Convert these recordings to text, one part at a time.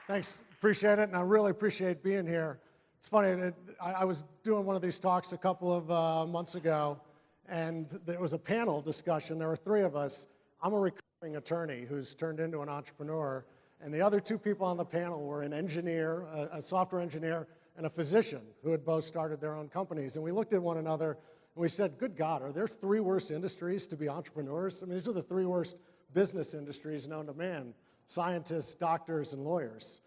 Thanks, appreciate it, and I really appreciate being here. It's funny that I was doing one of these talks a couple of months ago, and there was a panel discussion. There were three of us. I'm a recovering attorney who's turned into an entrepreneur, and the other two people on the panel were an engineer, a software engineer, and a physician who had both started their own companies. And we looked at one another, and we said, good God, are there three worst industries to be entrepreneurs? I mean, these are the three worst business industries known to man: scientists, doctors, and lawyers.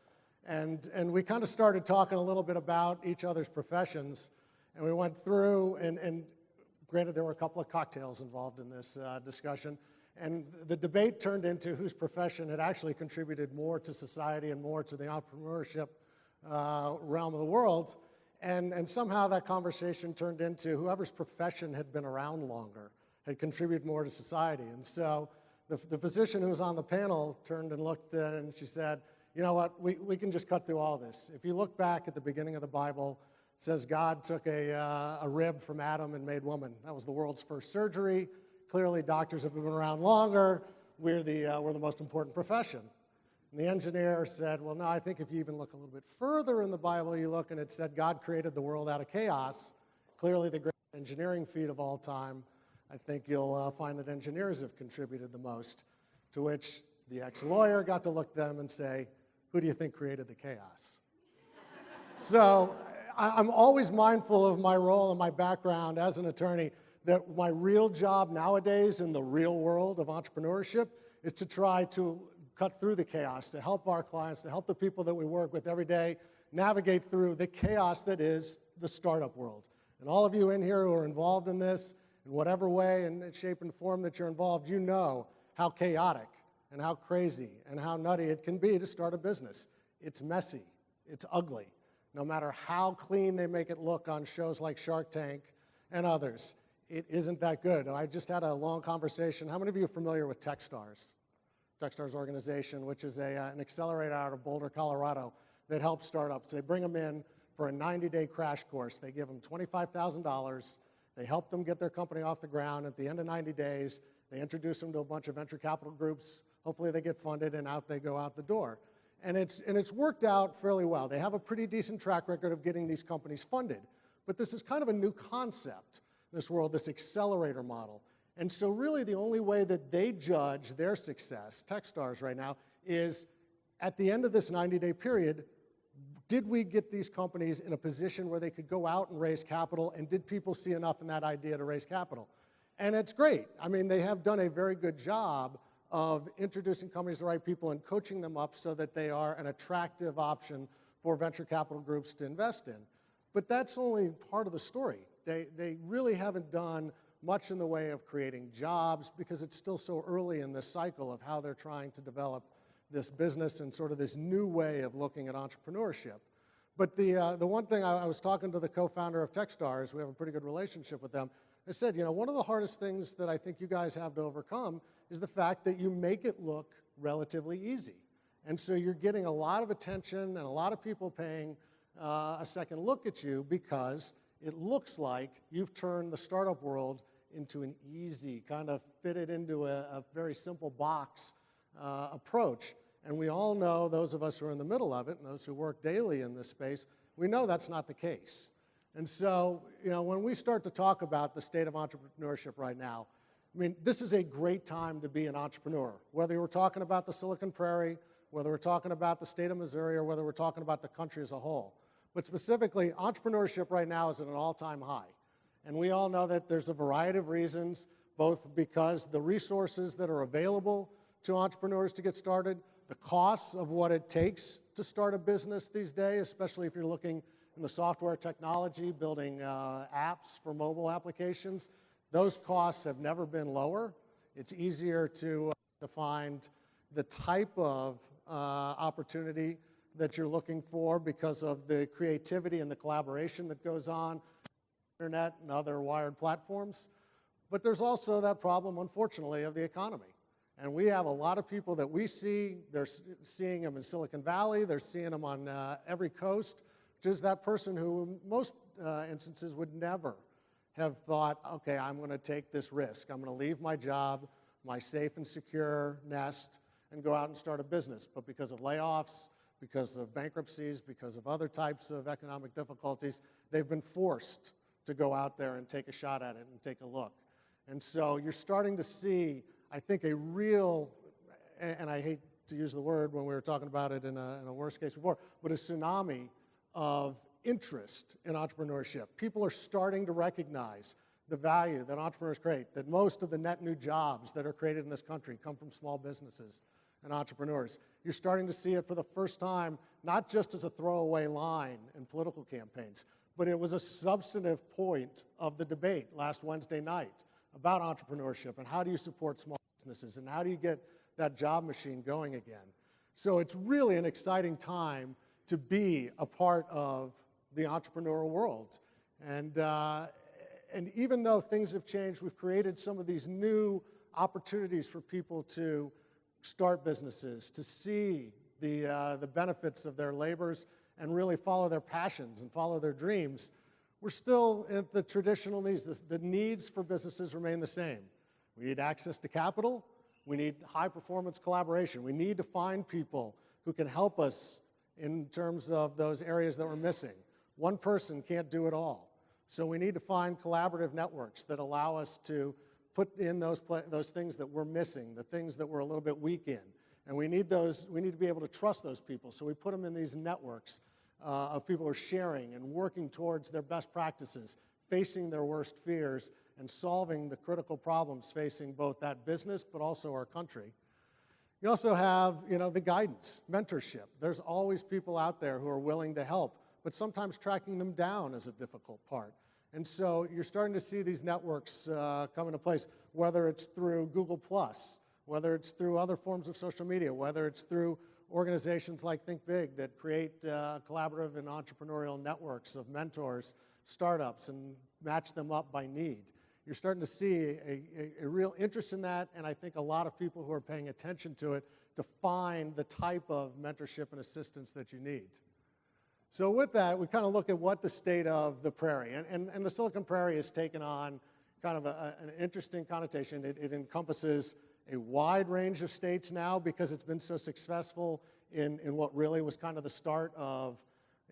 And we kind of started talking a little bit about each other's professions, and we went through, and granted there were a couple of cocktails involved in this discussion, and the debate turned into whose profession had actually contributed more to society and more to the entrepreneurship realm of the world, and somehow that conversation turned into whoever's profession had been around longer had contributed more to society. And so the physician who was on the panel turned and looked and she said, you know what, we can just cut through all this. If you look back at the beginning of the Bible, it says God took a rib from Adam and made woman. That was the world's first surgery. Clearly, doctors have been around longer. We're the most important profession. And the engineer said, well, no, I think if you even look a little bit further in the Bible, you look and it said God created the world out of chaos. Clearly, the great engineering feat of all time. I think you'll find that engineers have contributed the most. To which the ex-lawyer got to look at them and say, who do you think created the chaos? So I'm always mindful of my role and my background as an attorney, that my real job nowadays in the real world of entrepreneurship is to try to cut through the chaos, to help our clients, to help the people that we work with every day navigate through the chaos that is the startup world. And all of you in here who are involved in this, in whatever way and shape and form that you're involved, you know how chaotic and how crazy and how nutty it can be to start a business. It's messy, it's ugly, no matter how clean they make it look on shows like Shark Tank and others. It isn't that good. I just had a long conversation. How many of you are familiar with Techstars? Techstars organization, which is an accelerator out of Boulder, Colorado, that helps startups. They bring them in for a 90-day crash course. They give them $25,000. They help them get their company off the ground. At the end of 90 days, they introduce them to a bunch of venture capital groups. Hopefully they get funded, and out they go out the door. And it's worked out fairly well. They have a pretty decent track record of getting these companies funded. But this is kind of a new concept in this world, this accelerator model. And so really the only way that they judge their success, Techstars right now, is at the end of this 90-day period, did we get these companies in a position where they could go out and raise capital, and did people see enough in that idea to raise capital? And it's great. I mean, they have done a very good job of introducing companies to the right people and coaching them up so that they are an attractive option for venture capital groups to invest in. But that's only part of the story. They really haven't done much in the way of creating jobs because it's still so early in this cycle of how they're trying to develop this business and sort of this new way of looking at entrepreneurship. But the one thing, I was talking to the co-founder of Techstars, we have a pretty good relationship with them. I said, you know, one of the hardest things that I think you guys have to overcome is the fact that you make it look relatively easy. And so you're getting a lot of attention and a lot of people paying a second look at you because it looks like you've turned the startup world into an easy, kind of fitted into a very simple box approach. And we all know, those of us who are in the middle of it and those who work daily in this space, we know that's not the case. And so, you know, when we start to talk about the state of entrepreneurship right now, I mean, this is a great time to be an entrepreneur. Whether we're talking about the Silicon Prairie, whether we're talking about the state of Missouri, or whether we're talking about the country as a whole. But specifically, entrepreneurship right now is at an all-time high. And we all know that there's a variety of reasons, both because the resources that are available to entrepreneurs to get started, the costs of what it takes to start a business these days, especially if you're looking in the software technology, building apps for mobile applications, those costs have never been lower. It's easier to find the type of opportunity that you're looking for because of the creativity and the collaboration that goes on, internet and other wired platforms. But there's also that problem, unfortunately, of the economy. And we have a lot of people that we see, they're seeing them in Silicon Valley, they're seeing them on every coast, which is that person who in most instances would never have thought, okay, I'm going to take this risk. I'm going to leave my job, my safe and secure nest, and go out and start a business. But because of layoffs, because of bankruptcies, because of other types of economic difficulties. They've been forced to go out there and take a shot at it and take a look. And so you're starting to see, I think, a real, and I hate to use the word when we were talking about it in a worst case before, but a tsunami of interest in entrepreneurship. People are starting to recognize the value that entrepreneurs create, that most of the net new jobs that are created in this country come from small businesses and entrepreneurs. You're starting to see it for the first time, not just as a throwaway line in political campaigns, but it was a substantive point of the debate last Wednesday night about entrepreneurship and how do you support small businesses and how do you get that job machine going again. So it's really an exciting time to be a part of the entrepreneurial world. And even though things have changed, we've created some of these new opportunities for people to start businesses, to see the benefits of their labors and really follow their passions and follow their dreams. We're still at the traditional needs. The needs for businesses remain the same. We need access to capital. We need high-performance collaboration. We need to find people who can help us in terms of those areas that we're missing. One person can't do it all. So we need to find collaborative networks that allow us to put in those things that we're missing, the things that we're a little bit weak in. And we need to be able to trust those people. So we put them in these networks of people who are sharing and working towards their best practices, facing their worst fears, and solving the critical problems facing both that business but also our country. You also have, the guidance, mentorship. There's always people out there who are willing to help, but sometimes tracking them down is a difficult part. And so you're starting to see these networks come into place, whether it's through Google+, whether it's through other forms of social media, whether it's through organizations like Think Big that create collaborative and entrepreneurial networks of mentors, startups, and match them up by need. You're starting to see a real interest in that, and I think a lot of people who are paying attention to it to find the type of mentorship and assistance that you need. So with that, we kind of look at what the state of the prairie, and the Silicon Prairie has taken on kind of an interesting connotation. It encompasses a wide range of states now because it's been so successful in what really was kind of the start of,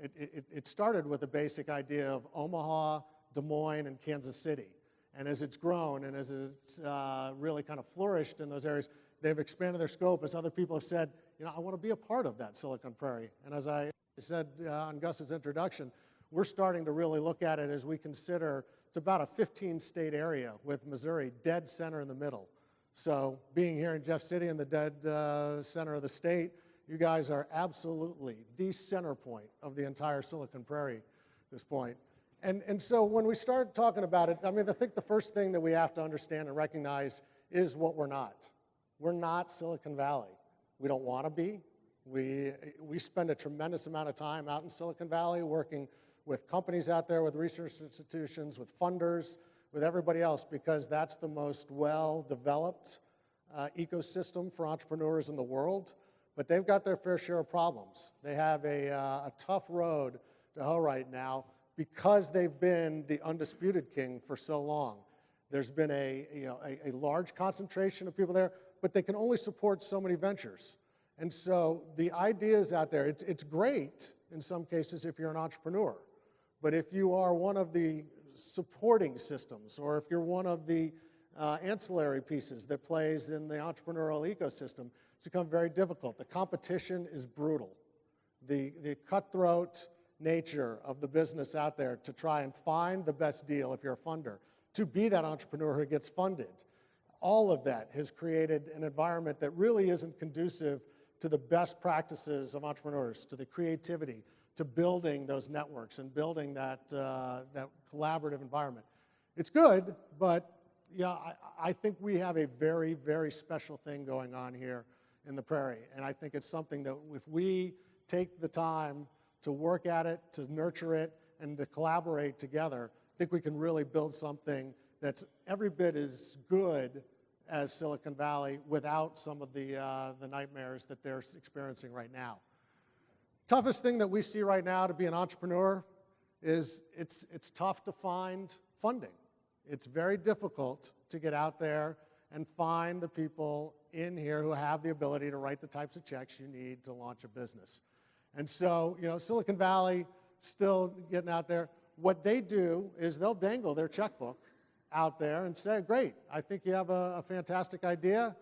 it started with the basic idea of Omaha, Des Moines, and Kansas City. And as it's grown and as it's really kind of flourished in those areas, they've expanded their scope as other people have said, I want to be a part of that Silicon Prairie. And as I said on Gus's introduction, we're starting to really look at it as we consider it's about a 15-state area with Missouri dead center in the middle. So being here in Jeff City in the dead center of the state, you guys are absolutely the center point of the entire Silicon Prairie at this point. And so when we start talking about it, I think the first thing that we have to understand and recognize is what we're not. We're not Silicon Valley. We don't want to be. We spend a tremendous amount of time out in Silicon Valley working with companies out there, with research institutions, with funders, with everybody else, because that's the most well-developed ecosystem for entrepreneurs in the world. But they've got their fair share of problems. They have a tough road to hoe right now because they've been the undisputed king for so long. There's been a large concentration of people there, but they can only support so many ventures. And so the ideas out there, it's great in some cases if you're an entrepreneur, but if you are one of the supporting systems, or if you're one of the ancillary pieces that plays in the entrepreneurial ecosystem, it's become very difficult. The competition is brutal. The cutthroat nature of the business out there to try and find the best deal if you're a funder, to be that entrepreneur who gets funded, all of that has created an environment that really isn't conducive to the best practices of entrepreneurs, to the creativity, to building those networks and building that collaborative environment. It's good, but I think we have a very, very special thing going on here in the Prairie. And I think it's something that if we take the time to work at it, to nurture it, and to collaborate together, I think we can really build something that's every bit as good as Silicon Valley without some of the nightmares that they're experiencing right now. Toughest thing that we see right now to be an entrepreneur is it's tough to find funding. It's very difficult to get out there and find the people in here who have the ability to write the types of checks you need to launch a business. And so, Silicon Valley still getting out there. What they do is they'll dangle their checkbook out there and say, great, I think you have a fantastic idea,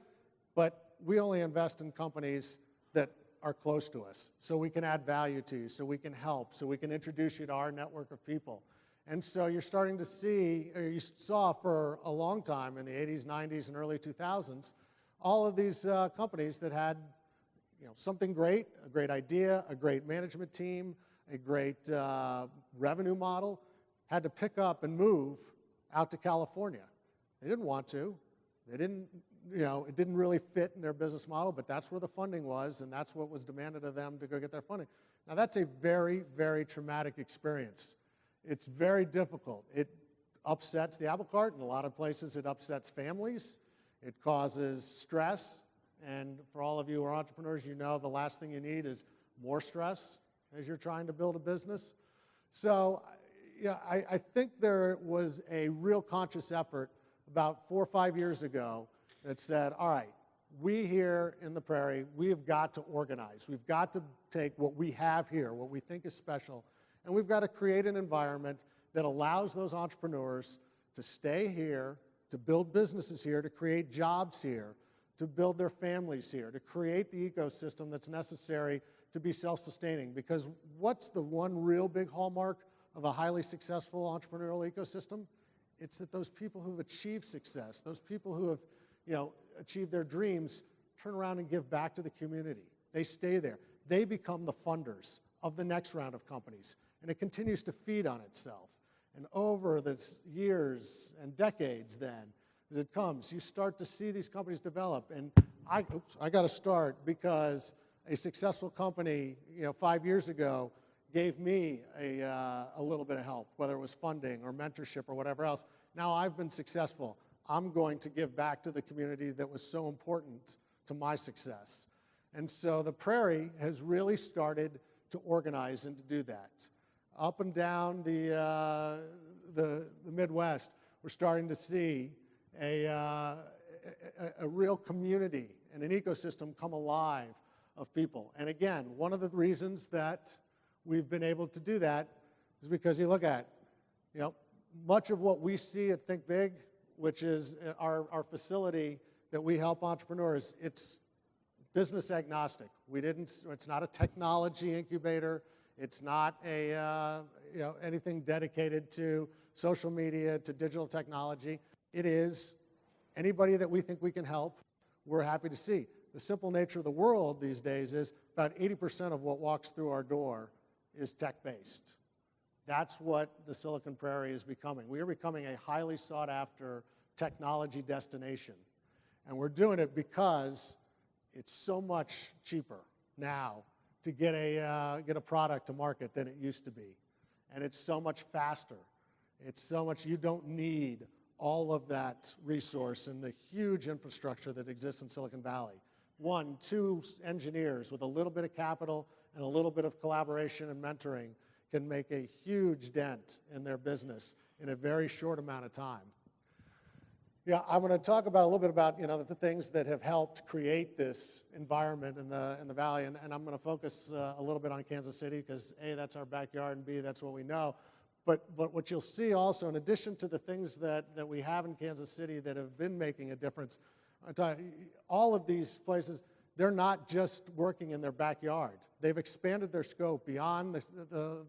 but we only invest in companies that are close to us, so we can add value to you, so we can help, so we can introduce you to our network of people. And so you're starting to see, or you saw for a long time in the 80s, 90s, and early 2000s, all of these companies that had something great, a great idea, a great management team, a great revenue model, had to pick up and move out to California. They didn't want to. They didn't, it didn't really fit in their business model, but that's where the funding was, and that's what was demanded of them to go get their funding. Now, that's a very, very traumatic experience. It's very difficult. It upsets the apple cart. In a lot of places, it upsets families. It causes stress. And for all of you who are entrepreneurs, the last thing you need is more stress as you're trying to build a business. So, I think there was a real conscious effort about 4 or 5 years ago that said, all right, we here in the Prairie, we have got to organize. We've got to take what we have here, what we think is special, and we've got to create an environment that allows those entrepreneurs to stay here, to build businesses here, to create jobs here, to build their families here, to create the ecosystem that's necessary to be self-sustaining. Because what's the one real big hallmark of a highly successful entrepreneurial ecosystem? It's that those people who've achieved success, those people who have achieved their dreams, turn around and give back to the community. They stay there. They become the funders of the next round of companies, and it continues to feed on itself. And over the years and decades then, as it comes, you start to see these companies develop. And I got to start because a successful company, 5 years ago, gave me a little bit of help, whether it was funding or mentorship or whatever else. Now I've been successful. I'm going to give back to the community that was so important to my success. And so the Prairie has really started to organize and to do that. Up and down the Midwest, we're starting to see a real community and an ecosystem come alive of people. And again, one of the reasons that we've been able to do that is because you look at, much of what we see at Think Big, which is our facility that we help entrepreneurs, it's business agnostic. It's not a technology incubator. It's not anything dedicated to social media, to digital technology. It is anybody that we think we can help, we're happy to see. The simple nature of the world these days is about 80% of what walks through our door is tech-based. That's what the Silicon Prairie is becoming. We are becoming a highly sought-after technology destination. And we're doing it because it's so much cheaper now to get a product to market than it used to be. And it's so much faster. It's so much, you don't need all of that resource and the huge infrastructure that exists in Silicon Valley. 1, 2 engineers with a little bit of capital and a little bit of collaboration and mentoring can make a huge dent in their business in a very short amount of time. Yeah, I'm going to talk about a little bit about the things that have helped create this environment in the Valley, and I'm going to focus a little bit on Kansas City because A, that's our backyard, and B, that's what we know. But what you'll see also, in addition to the things that we have in Kansas City that have been making a difference, all of these places, they're not just working in their backyard. They've expanded their scope beyond the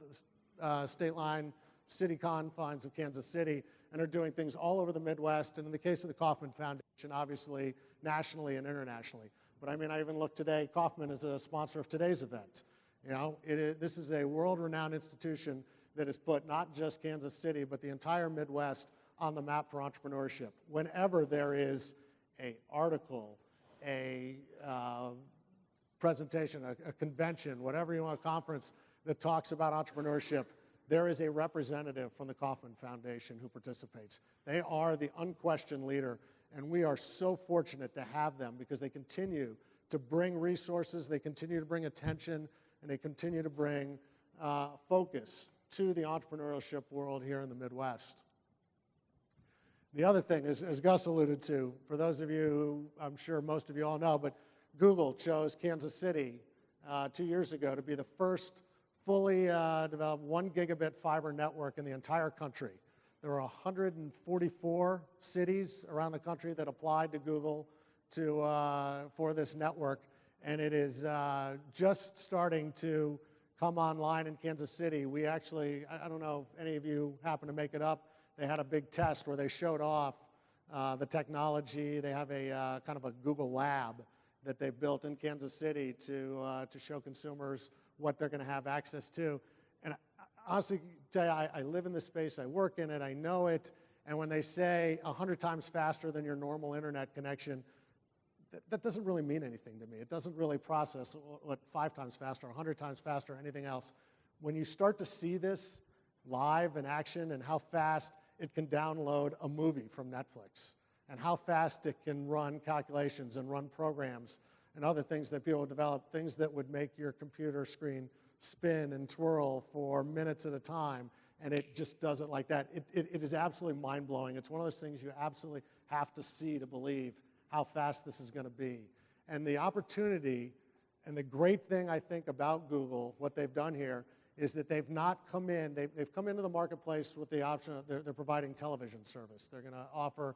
state line, city confines of Kansas City, and are doing things all over the Midwest, and in the case of the Kauffman Foundation, obviously nationally and internationally. But I even looked today, Kauffman is a sponsor of today's event. This is a world-renowned institution that has put not just Kansas City, but the entire Midwest on the map for entrepreneurship. Whenever there is an article, a presentation, a convention, whatever you want, a conference that talks about entrepreneurship, there is a representative from the Kauffman Foundation who participates. They are the unquestioned leader, and we are so fortunate to have them because they continue to bring resources, they continue to bring attention, and they continue to bring focus to the entrepreneurship world here in the Midwest. The other thing is, as Gus alluded to, for those of you who I'm sure most of you all know, but Google chose Kansas City 2 years ago to be the first fully developed 1 gigabit fiber network in the entire country. There were 144 cities around the country that applied to Google for this network, and it is just starting to come online in Kansas City. We actually, I don't know if any of you happen to make it up, they had a big test where they showed off the technology. They have a kind of a Google lab that they've built in Kansas City to show consumers what they're going to have access to. And I honestly tell you, I live in this space, I work in it, I know it, and when they say 100 times faster than your normal internet connection, that doesn't really mean anything to me. It doesn't really process what 5 times faster, 100 times faster, or anything else. When you start to see this live in action and how fast it can download a movie from Netflix, and how fast it can run calculations and run programs and other things that people develop, things that would make your computer screen spin and twirl for minutes at a time, and it just does it like that. It is absolutely mind-blowing. It's one of those things you absolutely have to see to believe how fast this is going to be. And the opportunity and the great thing I think about Google, what they've done here, is that they've not come in, they've come into the marketplace with the option of they're providing television service. They're going to offer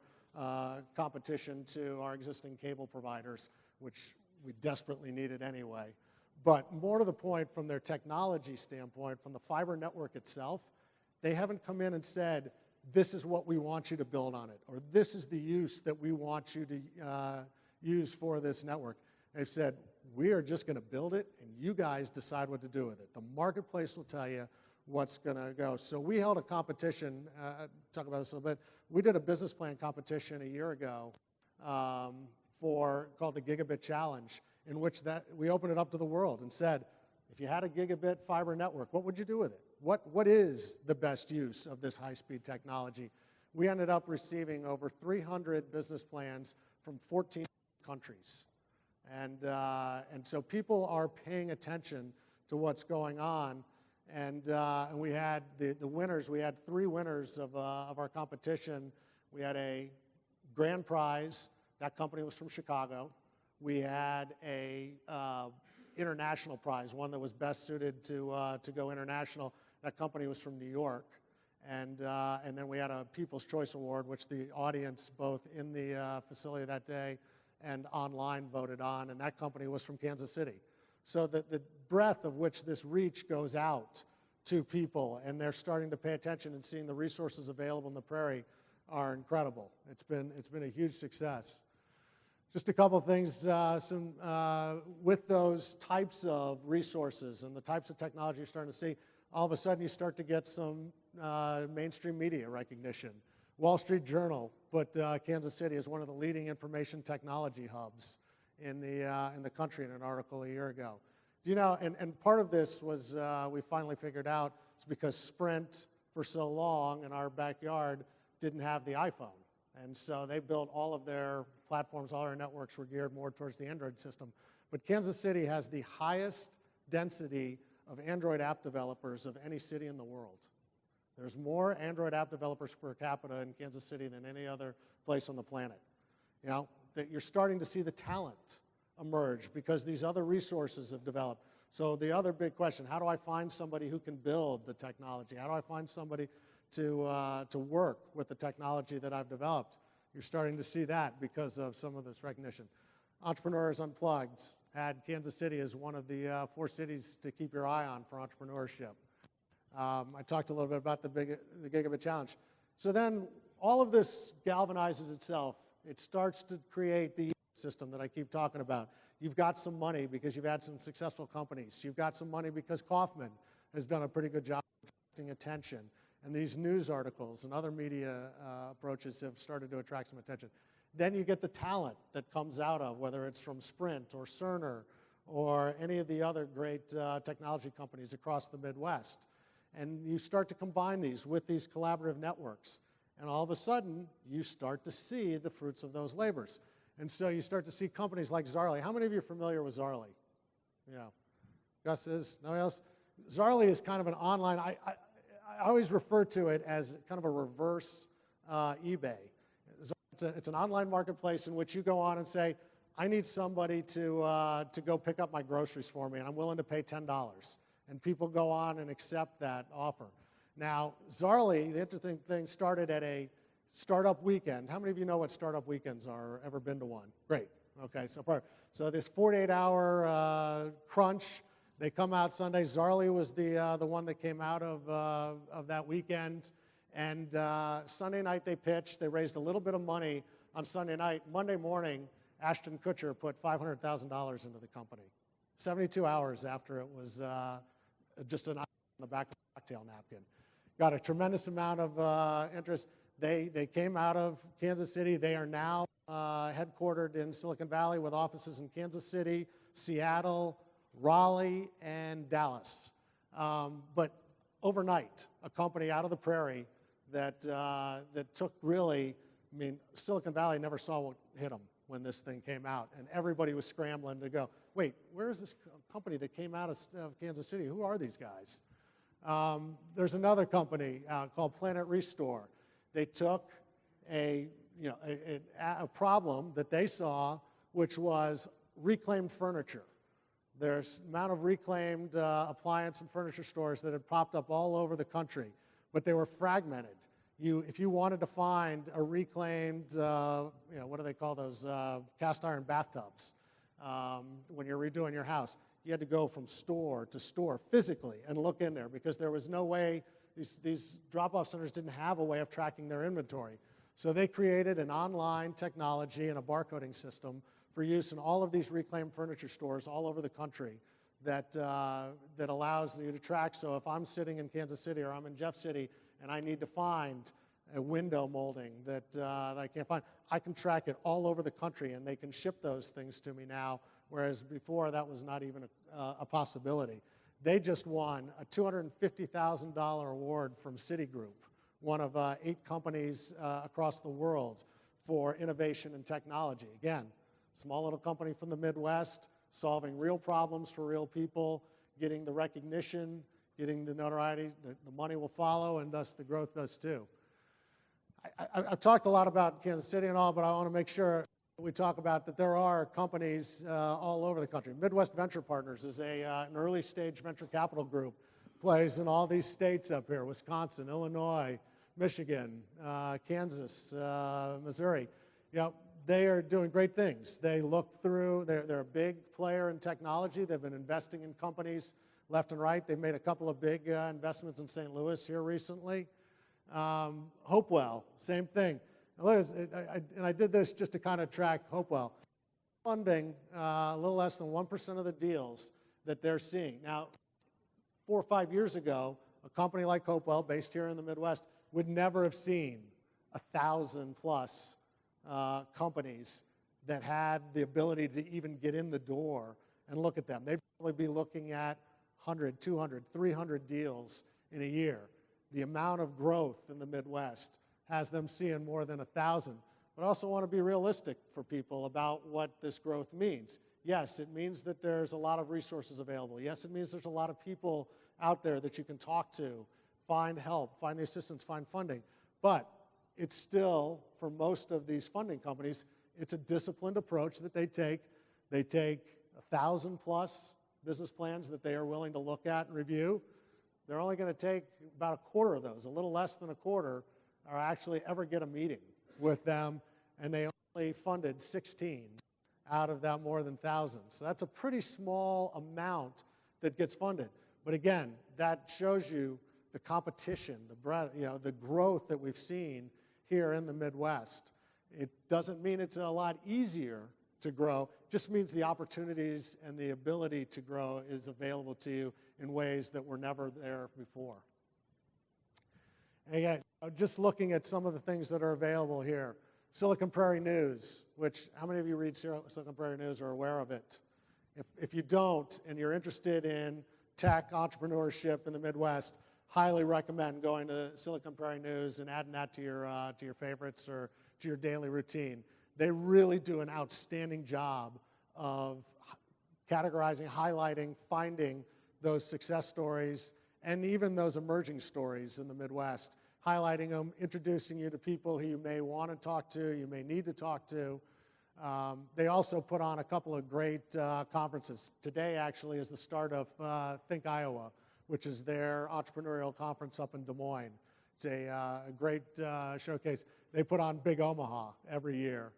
competition to our existing cable providers, which we desperately needed anyway. But more to the point, from their technology standpoint, from the fiber network itself, they haven't come in and said, this is what we want you to build on it, or this is the use that we want you to use for this network. They've said, we are just going to build it, and you guys decide what to do with it. The marketplace will tell you what's going to go. So we held a competition, talk about this a little bit. We did a business plan competition a year ago called the Gigabit Challenge, in which we opened it up to the world and said, if you had a gigabit fiber network, what would you do with it? What is the best use of this high-speed technology? We ended up receiving over 300 business plans from 14 countries. And so people are paying attention to what's going on. And we had the winners. We had 3 winners of our competition. We had a grand prize. That company was from Chicago. We had a international prize, one that was best suited to go international. That company was from New York. And then we had a People's Choice Award, which the audience, both in the facility that day and online, voted on, and that company was from Kansas City. So the breadth of which this reach goes out to people, and they're starting to pay attention and seeing the resources available in the Prairie are incredible. It's been a huge success. Just a couple of things, with those types of resources and the types of technology you're starting to see, all of a sudden you start to get some mainstream media recognition. Wall Street Journal put Kansas City as one of the leading information technology hubs in the country in an article a year ago. Do you know, and part of this was, we finally figured out, it's because Sprint, for so long in our backyard, didn't have the iPhone. And so they built all of their platforms, all their networks were geared more towards the Android system. But Kansas City has the highest density of Android app developers of any city in the world. There's more Android app developers per capita in Kansas City than any other place on the planet. You know, that you're starting to see the talent emerge because these other resources have developed. So the other big question, how do I find somebody who can build the technology? How do I find somebody to work with the technology that I've developed? You're starting to see that because of some of this recognition. Entrepreneurs Unplugged had Kansas City as one of the 4 cities to keep your eye on for entrepreneurship. I talked a little bit about the Gigabit Challenge. So then all of this galvanizes itself. It starts to create the ecosystem that I keep talking about. You've got some money because you've had some successful companies. You've got some money because Kauffman has done a pretty good job of attracting attention. And these news articles and other media approaches have started to attract some attention. Then you get the talent that comes out of, whether it's from Sprint or Cerner or any of the other great technology companies across the Midwest. And you start to combine these with these collaborative networks. And all of a sudden, you start to see the fruits of those labors. And so you start to see companies like Zarley. How many of you are familiar with Zarley? Yeah. Gus is? Nobody else? Zarley is kind of an online, I always refer to it as kind of a reverse eBay. It's an online marketplace in which you go on and say, I need somebody to go pick up my groceries for me, and I'm willing to pay $10. And people go on and accept that offer. Now, Zarley, the interesting thing, started at a startup weekend. How many of you know what startup weekends are, or ever been to one? Great. Okay, so this 48-hour crunch, they come out Sunday. Zarley was the one that came out of that weekend. And Sunday night they pitched. They raised a little bit of money on Sunday night. Monday morning, Ashton Kutcher put $500,000 into the company, 72 hours after it was just an item on the back of a cocktail napkin. Got a tremendous amount of interest. They came out of Kansas City. They are now headquartered in Silicon Valley with offices in Kansas City, Seattle, Raleigh, and Dallas. But overnight, a company out of the Prairie that took really, I mean, Silicon Valley never saw what hit them when this thing came out, and everybody was scrambling to go, wait, where is this company that came out of Kansas City? Who are these guys? There's another company called Planet Restore. They took a problem that they saw, which was reclaimed furniture. There's amount of reclaimed appliance and furniture stores that had popped up all over the country, but they were fragmented. If you wanted to find a reclaimed, what do they call those, cast iron bathtubs, when you're redoing your house, you had to go from store to store physically and look in there because there was no way, these drop-off centers didn't have a way of tracking their inventory. So they created an online technology and a barcoding system for use in all of these reclaimed furniture stores all over the country that allows you to track. So if I'm sitting in Kansas City or I'm in Jeff City and I need to find a window molding that I can't find, I can track it all over the country, and they can ship those things to me now, whereas before that was not even a possibility. They just won a $250,000 award from Citigroup, one of 8 companies across the world for innovation and technology. Again, small little company from the Midwest, solving real problems for real people, getting the recognition, getting the notoriety, the money will follow, and thus the growth does too. I've talked a lot about Kansas City and all, but I want to make sure we talk about that there are companies all over the country. Midwest Venture Partners is an early stage venture capital group, plays in all these states up here, Wisconsin, Illinois, Michigan, Kansas, Missouri. They are doing great things. They look through, they're a big player in technology. They've been investing in companies left and right. They've made a couple of big investments in St. Louis here recently. Hopewell, same thing. And I did this just to kind of track Hopewell. Funding a little less than 1% of the deals that they're seeing. Now, 4 or 5 years ago, a company like Hopewell, based here in the Midwest, would never have seen 1,000 plus companies that had the ability to even get in the door and look at them. They'd probably be looking at 100, 200, 300 deals in a year. The amount of growth in the Midwest has them seeing more than 1,000. But I also want to be realistic for people about what this growth means. Yes, it means that there's a lot of resources available. Yes, it means there's a lot of people out there that you can talk to, find help, find the assistance, find funding. But it's still, for most of these funding companies, it's a disciplined approach that they take. They take 1,000 plus business plans that they are willing to look at and review. They're only going to take about a quarter of those, a little less than a quarter, or actually ever get a meeting with them, and they only funded 16 out of that more than 1,000. So that's a pretty small amount that gets funded. But again, that shows you the competition, the breadth, the growth that we've seen here in the Midwest. It doesn't mean it's a lot easier to grow, it just means the opportunities and the ability to grow is available to you in ways that were never there before. And again, just looking at some of the things that are available here. Silicon Prairie News, which, how many of you read Silicon Prairie News or are aware of it? If you don't, and you're interested in tech entrepreneurship in the Midwest, highly recommend going to Silicon Prairie News and adding that to your favorites or to your daily routine. They really do an outstanding job of categorizing, highlighting, finding those success stories and even those emerging stories in the Midwest, highlighting them, introducing you to people who you may want to talk to, you may need to talk to. They also put on a couple of great conferences. Today, actually, is the start of Think Iowa, which is their entrepreneurial conference up in Des Moines. It's a great showcase. They put on Big Omaha every year.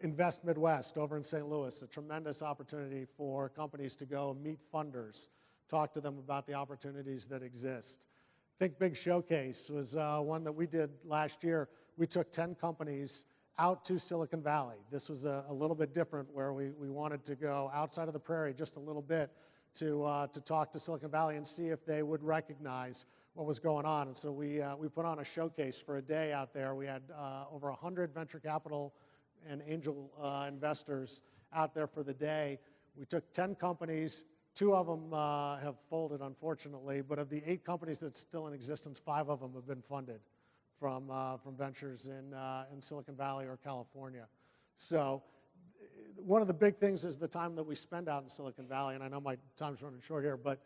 Invest Midwest over in St. Louis, a tremendous opportunity for companies to go and meet funders, talk to them about the opportunities that exist. Think Big Showcase was one that we did last year. We took 10 companies out to Silicon Valley. This was a little bit different, where we wanted to go outside of the Prairie just a little bit to talk to Silicon Valley and see if they would recognize what was going on. And so we put on a showcase for a day out there. We had over 100 venture capital and angel investors out there for the day. We took 10 companies. 2 of them have folded, unfortunately, but of the 8 companies that's still in existence, 5 of them have been funded from ventures in Silicon Valley or California. So one of the big things is the time that we spend out in Silicon Valley, and I know my time's running short here, but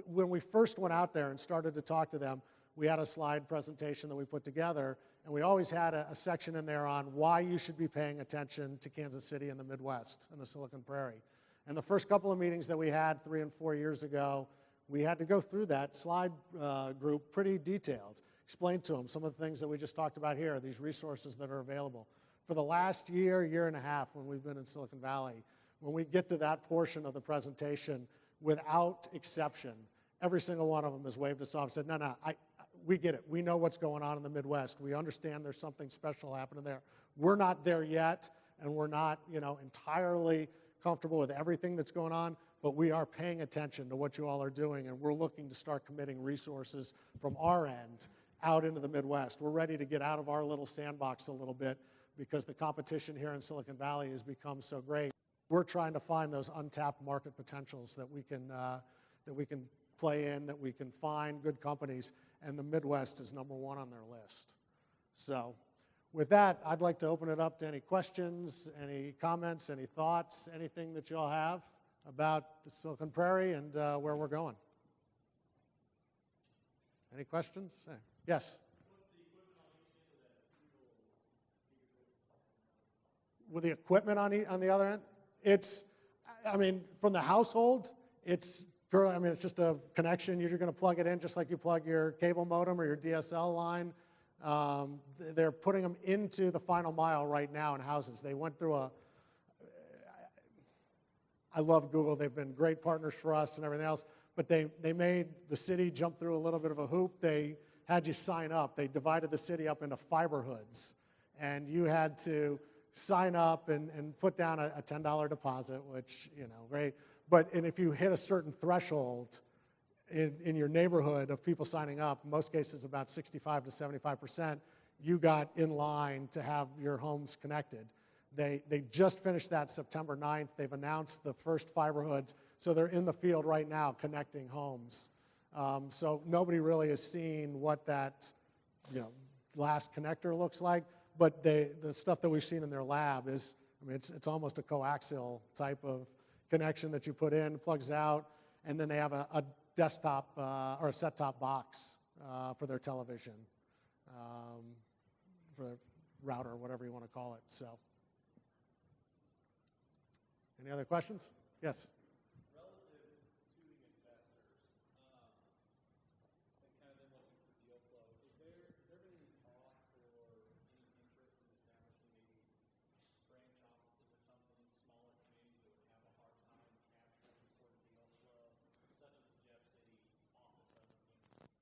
when we first went out there and started to talk to them, we had a slide presentation that we put together, and we always had a section in there on why you should be paying attention to Kansas City and the Midwest and the Silicon Prairie. And the first couple of meetings that we had 3 and 4 years ago, we had to go through that slide group pretty detailed, explain to them some of the things that we just talked about here, these resources that are available. For the last year and a half when we've been in Silicon Valley, when we get to that portion of the presentation, without exception, every single one of them has waved us off and said, no, we get it. We know what's going on in the Midwest. We understand there's something special happening there. We're not there yet, and we're not entirely comfortable with everything that's going on, but we are paying attention to what you all are doing, and we're looking to start committing resources from our end out into the Midwest. We're ready to get out of our little sandbox a little bit because the competition here in Silicon Valley has become so great. We're trying to find those untapped market potentials that we can play in, that we can find good companies, and the Midwest is number 1 on their list. So with that, I'd like to open it up to any questions, any comments, any thoughts, anything that you all have about the Silicon Prairie and where we're going. Any questions? Yes? With the equipment on the other end? It's, from the household, it's purely, it's just a connection. You're going to plug it in just like you plug your cable modem or your DSL line. They're putting them into the final mile right now in houses. They went through I love Google. They've been great partners for us and everything else, but they made the city jump through a little bit of a hoop. They had you sign up. They divided the city up into fiber hoods, and you had to sign up and put down a $10 deposit, which, great. And if you hit a certain threshold in your neighborhood of people signing up, in most cases about 65 to 75%, you got in line to have your homes connected. They just finished that September 9th. They've announced the first fiber hoods, so they're in the field right now connecting homes. So nobody really has seen what that last connector looks like, but the stuff that we've seen in their lab is, it's almost a coaxial type of connection that you put in, plugs out, and then they have a desktop or a set-top box for their television, for their router, whatever you want to call it. So, any other questions? Yes. Relative to the investors, and kind of them looking for deal flow, is there been any talk or any interest in establishing maybe branch offices or something in smaller communities that would have a hard time capturing sort of deal flow, such as the Jeff City office of DC or anything like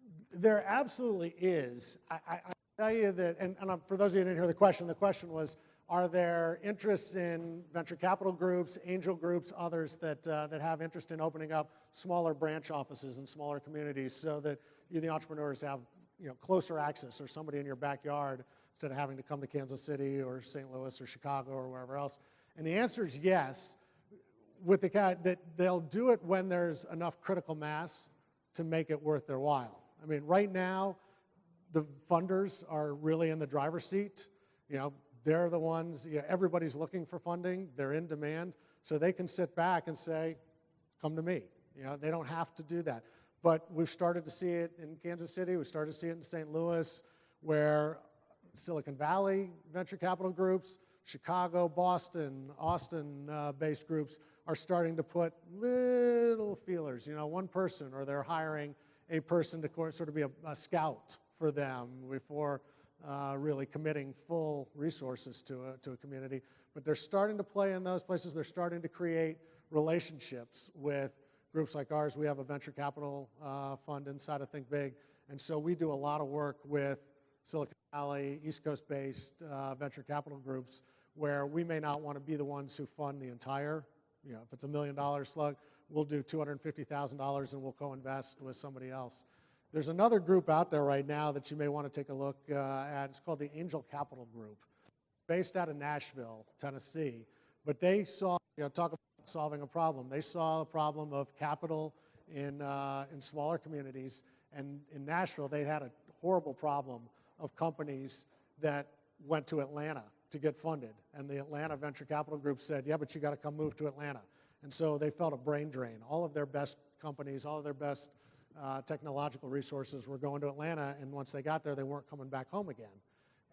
that? There absolutely is. I tell you that, and for those of you who didn't hear the question was, are there interests in venture capital groups, angel groups, others that have interest in opening up smaller branch offices in smaller communities so that you, the entrepreneurs, have closer access, or somebody in your backyard instead of having to come to Kansas City or St. Louis or Chicago or wherever else? And the answer is yes, with the cat that they'll do it when there's enough critical mass to make it worth their while. Right now, the funders are really in the driver's seat. They're the ones, everybody's looking for funding, they're in demand, so they can sit back and say, come to me. They don't have to do that. But we've started to see it in Kansas City, we've started to see it in St. Louis, where Silicon Valley venture capital groups, Chicago, Boston, Austin-based groups are starting to put little feelers, one person, or they're hiring a person to sort of be a scout for them before really committing full resources to a community. But they're starting to play in those places. They're starting to create relationships with groups like ours. We have a venture capital fund inside of Think Big, and so we do a lot of work with Silicon Valley, East Coast-based venture capital groups where we may not want to be the ones who fund the entire, if it's $1 million slug, we'll do $250,000 and we'll co-invest with somebody else. There's another group out there right now that you may want to take a look at. It's called the Angel Capital Group, based out of Nashville, Tennessee. But they saw, talk about solving a problem. They saw a problem of capital in smaller communities. And in Nashville, they had a horrible problem of companies that went to Atlanta to get funded. And the Atlanta Venture Capital Group said, yeah, but you got to come move to Atlanta. And so they felt a brain drain. All of their best companies, all of their best technological resources were going to Atlanta, and once they got there, they weren't coming back home again.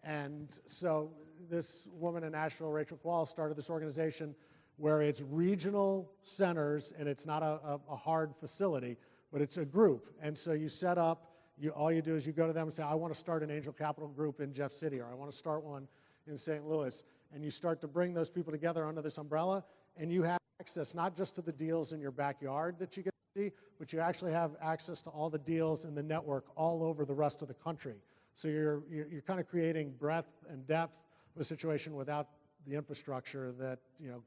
And so this woman in Nashville, Rachel Quall, started this organization where it's regional centers, and it's not a hard facility, but it's a group. And so you set up, all you do is you go to them and say, I want to start an angel capital group in Jeff City, or I want to start one in St. Louis. And you start to bring those people together under this umbrella, and you have access not just to the deals in your backyard that you get to see, but you actually have access to all the deals in the network all over the rest of the country. So you're kind of creating breadth and depth of a situation without the infrastructure that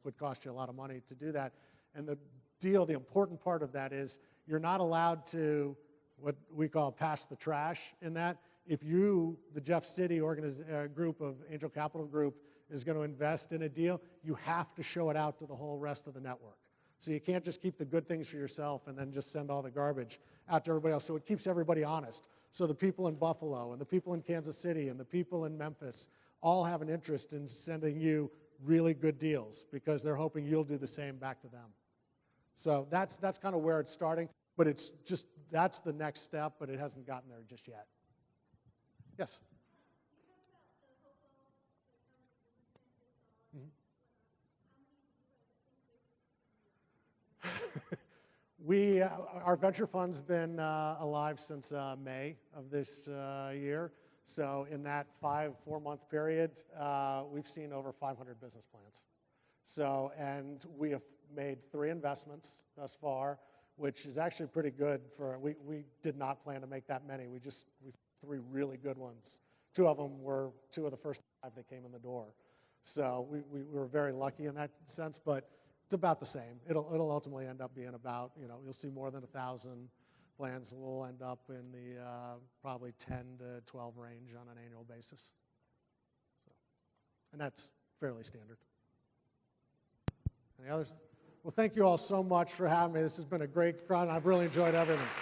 would cost you a lot of money to do that. And the important part of that is you're not allowed to what we call pass the trash in that. If the Jeff City group of Angel Capital Group is going to invest in a deal, you have to show it out to the whole rest of the network. So you can't just keep the good things for yourself and then just send all the garbage out to everybody else. So it keeps everybody honest. So the people in Buffalo and the people in Kansas City and the people in Memphis all have an interest in sending you really good deals because they're hoping you'll do the same back to them. So that's kind of where it's starting, but that's the next step, but it hasn't gotten there just yet. Yes? Our venture fund's been alive since May of this year. So in that 4-month period, we've seen over 500 business plans. So, and we have made 3 investments thus far, which is actually pretty good we did not plan to make that many. We 3 really good ones. 2 of them were 2 of the first 5 that came in the door. So we were very lucky in that sense, but it's about the same. It'll ultimately end up being about, you'll see more than 1,000 plans. Will end up in the probably 10 to 12 range on an annual basis. So, and that's fairly standard. Any others? Well, thank you all so much for having me. This has been a great crowd, and I've really enjoyed everything.